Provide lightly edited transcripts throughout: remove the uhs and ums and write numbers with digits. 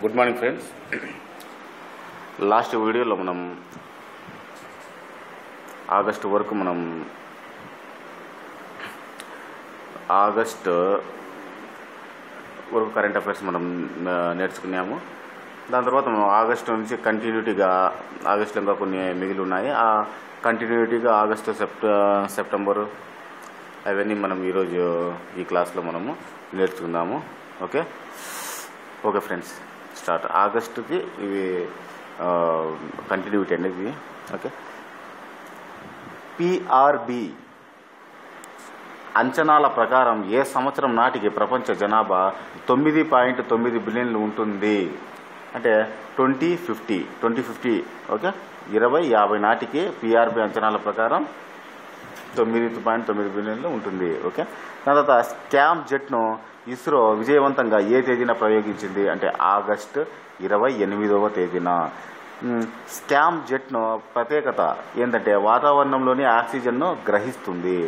Good morning friends. Last వీడియోలో మనం August వరకు కరెంట్ అఫైర్స్ మనం నేర్చుకున్నాము. దాని తర్వాత మనం ఆగస్టు నుంచి కంటిన్యూటీగా ఆగస్టులో ఇంకా కొన్ని మిగిలి ఉన్నాయి. ఆ కంటిన్యూటీగా ఆగస్టు సెప్టెంబరు అవన్నీ మనం ఈరోజు ఈ క్లాస్లో మనము నేర్చుకుందాము. Okay friends, start. ఆగస్టుకి ఇవి కంటిన్యూటీ అండి ఇవి. ఓకే, పిఆర్బి అంచనాల ప్రకారం ఏ సంవత్సరం నాటికి ప్రపంచ జనాభా 9.9 బిలియన్లు ఉంటుంది అంటే 2050 ఓకే 2050 నాటికి పిఆర్బి అంచనాల ప్రకారం 9.9 బిలియన్లు ఉంటుంది. ఓకే, దాని తర్వాత స్కామ్ జెట్ను ఇస్రో విజయవంతంగా ఏ తేదీన ప్రయోగించింది అంటే ఆగస్టు 28వ తేదీన. స్కామ్ జెట్ను ప్రత్యేకత ఏంటంటే వాతావరణంలోని ఆక్సిజన్ను గ్రహిస్తుంది.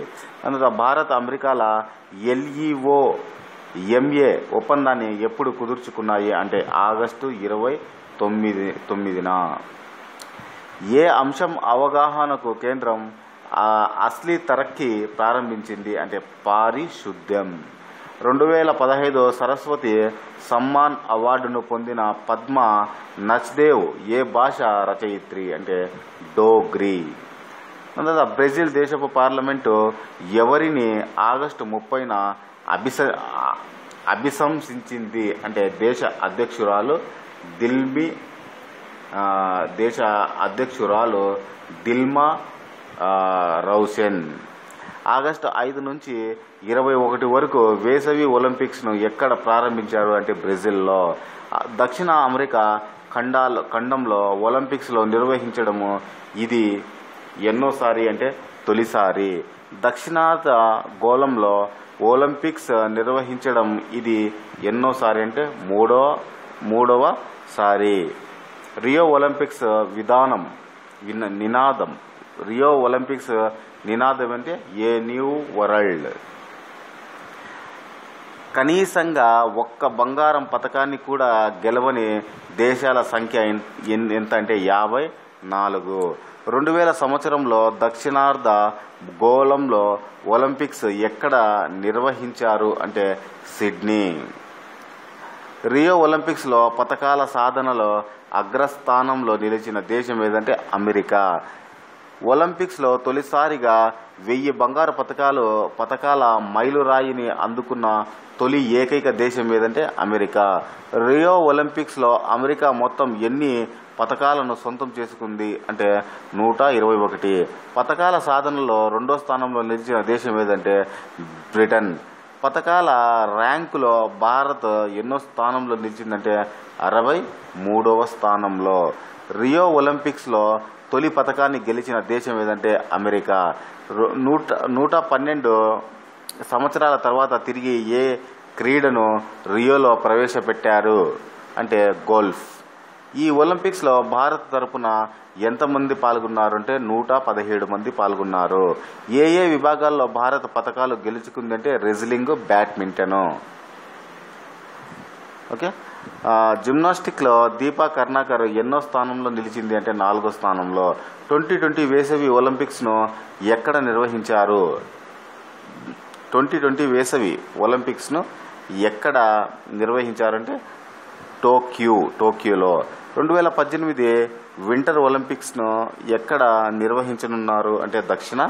అందులో భారత్ అమెరికాల LEO-MA ఒప్పందాన్ని ఎప్పుడు కుదుర్చుకున్నాయి అంటే ఆగస్టు 29న. ఏ అంశం అవగాహనకు కేంద్రం అస్లీ తరక్కి ప్రారంభించింది అంటే పారిశుద్ధ్యం. 2015 సరస్వతి సమ్మాన్ అవార్డును పొందిన పద్మ నచ్దేవ్ ఏ భాష రచయిత్రి అంటే డోగ్రీ. అందువల్ల బ్రెజిల్ దేశపు పార్లమెంటు ఎవరిని ఆగస్టు 30న అభిశంసించింది అంటే దేశ అధ్యక్షురాలు దిల్మా రౌసెన్. ఆగస్టు 5 నుంచి 21 వరకు వేసవి ఒలింపిక్స్ను ఎక్కడ ప్రారంభించారు అంటే బ్రెజిల్లో. దక్షిణ అమెరికా ఖండంలో ఒలింపిక్స్లో నిర్వహించడము ఇది ఎన్నోసారి అంటే తొలిసారి. దక్షిణార్ధ గోళంలో ఒలింపిక్స్ నిర్వహించడం ఇది ఎన్నోసారి అంటే మూడవసారి. రియో ఒలింపిక్స్ నినాదం రియో ఒలింపిక్స్ నినాదం అంటే ఏ న్యూ వరల్డ్. కనీసంగా ఒక్క బంగారం పతకాన్ని కూడా గెలవని దేశాల సంఖ్య ఎంత అంటే 54. 2000 సంవత్సరంలో దక్షిణార్ధ గోళంలో ఒలింపిక్స్ ఎక్కడ నిర్వహించారు అంటే సిడ్నీ. రియో ఒలింపిక్స్లో పతకాల సాధనలో అగ్రస్థానంలో నిలిచిన దేశం ఏదంటే అమెరికా. ఒలింపిక్స్లో తొలిసారిగా 1000 బంగారు పతకాల మైలురాయిని అందుకున్న తొలి ఏకైక దేశం ఏదంటే అమెరికా. రియో ఒలింపిక్స్లో అమెరికా మొత్తం ఎన్ని పతకాలను సొంతం చేసుకుంది అంటే 121. పతకాల సాధనలో 2వ స్థానంలో నిలిచిన దేశం ఏదంటే బ్రిటన్. పతకాల ర్యాంకులో భారత్ ఎన్నో స్థానంలో నిలిచిందంటే 63వ స్థానంలో. రియో ఒలింపిక్స్లో తొలి పతకాన్ని గెలిచిన దేశం ఏదంటే అమెరికా. 112 సంవత్సరాల తర్వాత తిరిగి ఏ క్రీడను రియోలో ప్రవేశపెట్టారు అంటే గోల్ఫ్. ఈ ఒలింపిక్స్లో భారత్ తరపున ఎంతమంది పాల్గొన్నారు అంటే 117 మంది పాల్గొన్నారు. ఏ విభాగాల్లో భారత్ పతకాలు గెలుచుకుందంటే రెజ్లింగ్, బ్యాడ్మింటన్. ఓకే, జిమ్నాస్టిక్లో దీపా కర్ణాకర్ ఎన్నో స్థానంలో నిలిచింది అంటే 4వ స్థానంలో. 2020 వేసవి ఒలింపిక్స్ను ఎక్కడ నిర్వహించారు 2020 వేసవి ఒలింపిక్స్ను ఎక్కడ నిర్వహించారంటే టోక్యోలో. 2018 వింటర్ ఒలింపిక్స్ను ఎక్కడ నిర్వహించనున్నారు అంటే దక్షిణ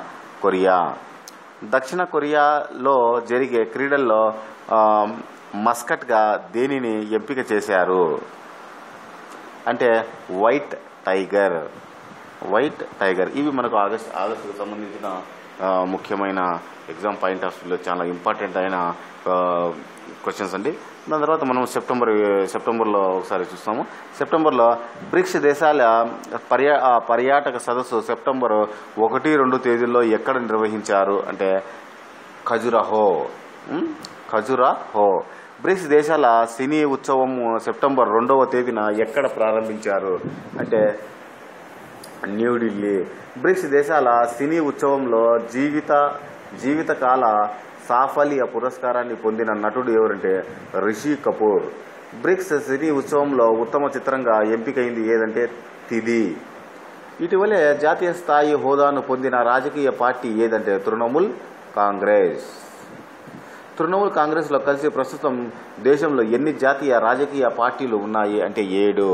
కొరియాలో జరిగే క్రీడల్లో మస్కట్గా దేనిని ఎంపిక చేశారు అంటే వైట్ టైగర్. ఇవి మనకు ఆగస్టుకు సంబంధించిన ముఖ్యమైన ఎగ్జామ్ పాయింట్ ఆఫ్ వ్యూలో చాలా ఇంపార్టెంట్ అయిన క్వశ్చన్స్ అండి. దాని తర్వాత మనం సెప్టెంబర్లో ఒకసారి చూస్తాము. సెప్టెంబర్లో బ్రిక్స్ దేశాల పర్యాటక సదస్సు సెప్టెంబర్ 1-2 తేదీల్లో ఎక్కడ నిర్వహించారు అంటే ఖజురహో. బ్రిక్స్ దేశాల సినీ ఉత్సవం సెప్టెంబర్ 2వ తేదీన ఎక్కడ ప్రారంభించారు అంటే న్యూఢిల్లీ. బ్రిక్స్ దేశాల సినీ ఉత్సవంలో జీవితకాల సాఫల్య పురస్కారాన్ని పొందిన నటుడు ఎవరంటే రిషి కపూర్. బ్రిక్స్ సిటీ ఉత్సవంలో ఉత్తమ చిత్రంగా ఎంపికైంది ఏదంటే తిది. ఇటీవలే జాతీయ స్థాయి హోదాను పొందిన రాజకీయ పార్టీ ఏదంటే తృణమూల్ కాంగ్రెస్. తృణమూల్ కాంగ్రెస్లో కలిసి ప్రస్తుతం దేశంలో ఎన్ని జాతీయ రాజకీయ పార్టీలు ఉన్నాయి అంటే 7.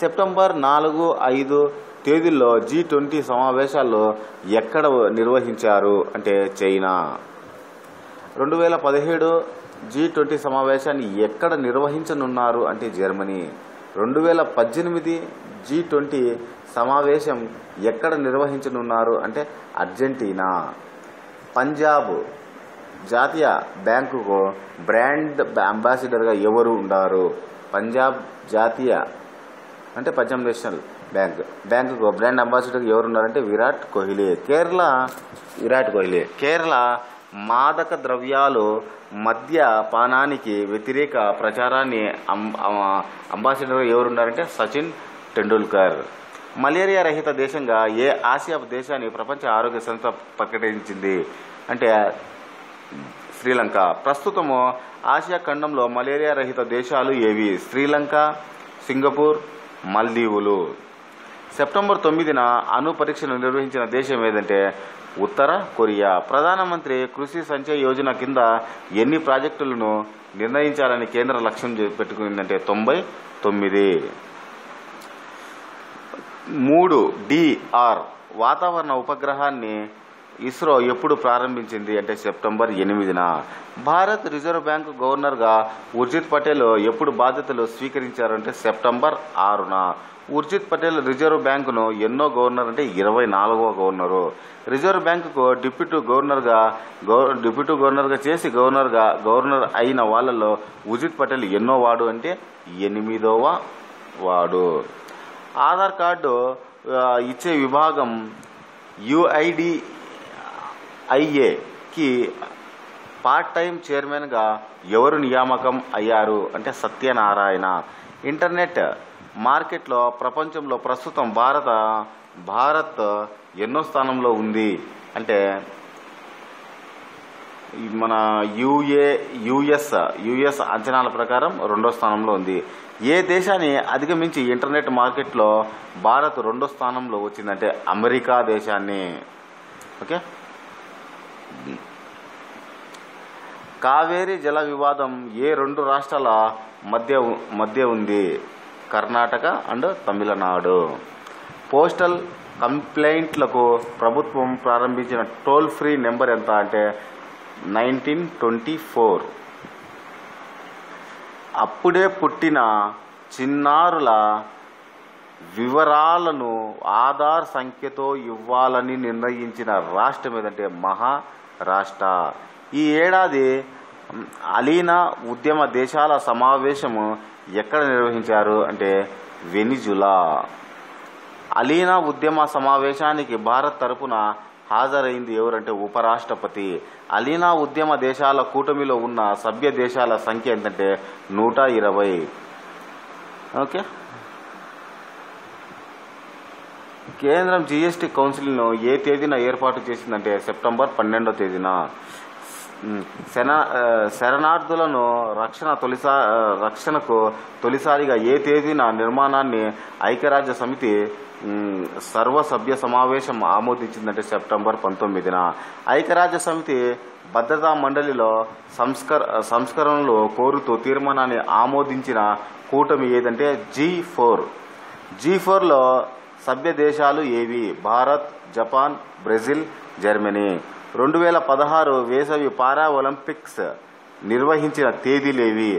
సెప్టెంబర్ 4, 5 తేదీల్లో G20 సమావేశాల్లో ఎక్కడ నిర్వహించారు అంటే చైనా. 2017 G20 సమావేశాన్ని ఎక్కడ నిర్వహించనున్నారు అంటే జర్మనీ. 2018 G20 సమావేశం ఎక్కడ నిర్వహించనున్నారు అంటే అర్జెంటీనా. పంజాబ్ జాతీయ బ్యాంకుకు బ్రాండ్ అంబాసిడర్గా ఎవరు ఉండారు? పంజాబ్ జాతీయ అంటే పంజాబ్ నేషనల్ బ్యాంకుకు బ్రాండ్ అంబాసిడర్ ఎవరు ఉన్నారంటే విరాట్ కోహ్లీ. కేరళ మాదక ద్రవ్యాలు మద్య పానానికి వ్యతిరేక ప్రచారాన్ని అంబాసిడర్ ఎవరున్నారంటే సచిన్ టెండూల్కర్. మలేరియా రహిత దేశంగా ఏ ఆసియా దేశాన్ని ప్రపంచ ఆరోగ్య సంస్థ ప్రకటించింది అంటే శ్రీలంక. ప్రస్తుతము ఆసియా ఖండంలో మలేరియా రహిత దేశాలు ఏవి? శ్రీలంక, సింగపూర్, మల్దీవులు. సెప్టెంబర్ 9న అణు పరీక్షను నిర్వహించిన దేశం ఏదంటే ఉత్తర కొరియా. ప్రధానమంత్రి కృషి సంచయ్ యోజన కింద ఎన్ని ప్రాజెక్టులను నిర్ణయించాలని కేంద్ర లక్ష్యం పెట్టుకుందంటే 99. 3DR వాతావరణ ఉపగ్రహాన్ని ఇస్రో ఎప్పుడు ప్రారంభించింది అంటే సెప్టెంబర్ 8న. భారత్ రిజర్వ్ బ్యాంక్ గవర్నర్గా ఉర్జిత్ పటేల్ ఎప్పుడు బాధ్యతలు స్వీకరించారంటే సెప్టెంబర్ 6న. ఉర్జిత్ పటేల్ రిజర్వ్ బ్యాంకును ఎన్నో గవర్నర్ అంటే 24వ గవర్నరు. రిజర్వ్ బ్యాంకుకు డిప్యూటీ గవర్నర్గా చేసి గవర్నర్ అయిన వాళ్ళలో ఉర్జిత్ పటేల్ ఎన్నో వాడు అంటే 8వ వాడు. ఆధార్ కార్డు ఇచ్చే విభాగం UIDAIకి పార్ట్ టైం చైర్మన్గా ఎవరు నియామకం అయ్యారు అంటే సత్యనారాయణ. ఇంటర్నెట్ మార్కెట్లో ప్రపంచంలో ప్రస్తుతం భారత్ ఎన్నో స్థానంలో ఉంది అంటే మన యుఎస్ అంచనాల ప్రకారం 2వ స్థానంలో ఉంది. ఏ దేశాన్ని అధిగమించి ఇంటర్నెట్ మార్కెట్లో భారత్ 2వ స్థానంలో వచ్చిందంటే అమెరికా దేశాన్ని. ఓకే. కావేరీ జల వివాదం ఏ 2 రాష్ట్రాల మధ్య ఉంది? కర్ణాటక అండ్ తమిళనాడు. పోస్టల్ కంప్లైంట్లకు ప్రభుత్వం ప్రారంభించిన టోల్ ఫ్రీ నెంబర్ ఎంత అంటే 1924. అప్పుడే పుట్టిన చిన్నారుల వివరాలను ఆధార్ సంఖ్యతో ఇవ్వాలని నిర్ణయించిన రాష్ట్రం ఏదంటే మహారాష్ట్ర. ఈ ఏడాది అలీనా ఉద్యమ దేశాల సమావేశము ఎక్కడ నిర్వహించారు అంటే వెనిజులా. అలీనా ఉద్యమ సమావేశానికి భారత్ తరపున హాజరైంది ఎవరంటే ఉపరాష్ట్రపతి. అలీనా ఉద్యమ దేశాల కూటమిలో ఉన్న సభ్య దేశాల సంఖ్య ఏంటంటే 120. ఓకే. కేంద్రం GST కౌన్సిల్ను ఏ తేదీన ఏర్పాటు చేసిందంటే సెప్టెంబర్ 12వ తేదీన. శరణార్థులను రక్షణకు తొలిసారిగా ఏ తేదీన నిర్మాణాన్ని ఐక్యరాజ్య సమితి సర్వసభ్య సమావేశం ఆమోదించిందంటే సెప్టెంబర్ 19న. ఐక్యరాజ్య సమితి భద్రతా మండలిలో సంస్కరణలు కోరుతూ తీర్మానాన్ని ఆమోదించిన కూటమి ఏదంటే G4లో సభ్య దేశాలు ఏవి? Bharat, Japan, Brazil, Germany. 2016 వేసవి పారా ఒలింపిక్స్ నిర్వహించిన తేదీలేవి?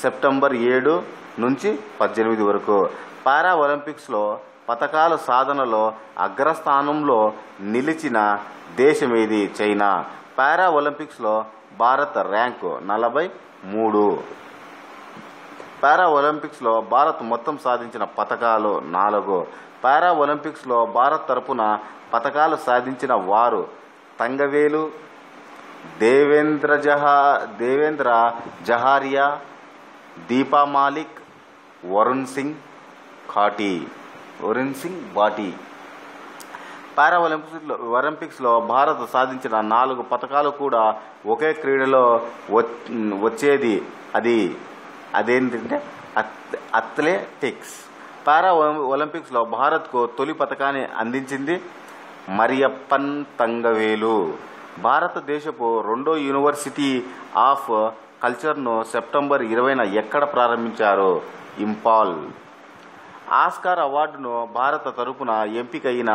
సెప్టెంబర్ 7 నుంచి 18 వరకు. పారా ఒలింపిక్స్లో పతకాల సాధనలో అగ్రస్థానంలో నిలిచిన దేశం ఏది? చైనా. పారా ఒలింపిక్స్లో భారత్ ర్యాంకు 43. పారా ఒలింపిక్స్లో భారత్ మొత్తం సాధించిన పతకాలు 4. పారా ఒలింపిక్స్లో భారత్ తరపున పతకాలు సాధించిన వారు తంగవేలు, దేవేంద్ర జహారియా, దీపా మాలిక్, వరుణ్ సింగ్ భాటి. పారా ఒలింపిక్స్లో భారత్ సాధించిన 4 పతకాలు కూడా ఒకే క్రీడలో వచ్చేది. అదేంటంటే అథ్లెటిక్స్. పారా ఒలింపిక్స్లో భారత్కు తొలి పతకాన్ని అందించింది మరియప్పన్ తంగవేలు. భారతదేశపు రెండో యూనివర్సిటీ ఆఫ్ కల్చర్ను సెప్టెంబర్ 20న ఎక్కడ ప్రారంభించారు? ఇంపాల్. ఆస్కార్ అవార్డును భారత తరపున ఎంపికైన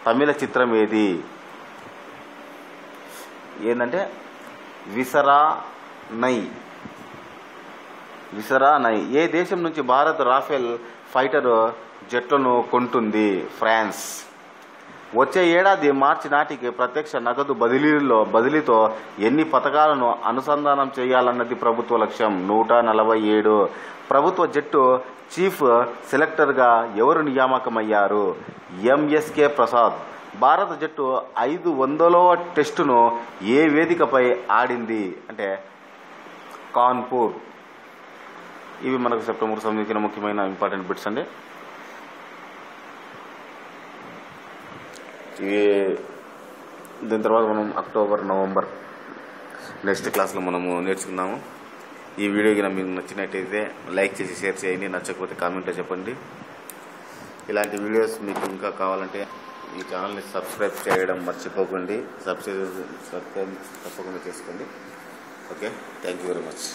తమిళ చిత్రం ఏది? ఏంటంటే విసరా నై. ఏ దేశం నుంచి భారత్ రాఫెల్ ఫైటర్ జెట్లను కొంటుంది? ఫ్రాన్స్. వచ్చే ఏడాది మార్చి నాటికి ప్రత్యక్ష నగదు బదిలీతో ఎన్ని పథకాలను అనుసంధానం చేయాలన్నది ప్రభుత్వ లక్ష్యం? 147. ప్రభుత్వ జట్టు చీఫ్ సెలెక్టర్గా ఎవరు నియామకమయ్యారు? ఎంఎస్కే ప్రసాద్. భారత జట్టు 500వ టెస్టును ఏ వేదికపై ఆడింది? అంటే కాన్పూర్. ఇవి మనకు సెప్టెంబర్ సంబంధించిన ముఖ్యమైన ఇంపార్టెంట్ బిట్స్ అండి. దీని తర్వాత మనం అక్టోబర్, నవంబర్ నెక్స్ట్ క్లాస్లో మనము నేర్చుకున్నాము. ఈ వీడియో కనుక మీకు నచ్చినట్టయితే లైక్ చేసి షేర్ చేయండి. నచ్చకపోతే కామెంట్లో చెప్పండి. ఇలాంటి వీడియోస్ మీకు ఇంకా కావాలంటే ఈ ఛానల్ని సబ్స్క్రైబ్ చేయడం మర్చిపోకండి. సబ్స్క్రైబ్ తప్పకుండా చేసుకోండి. Okay, thank you very much.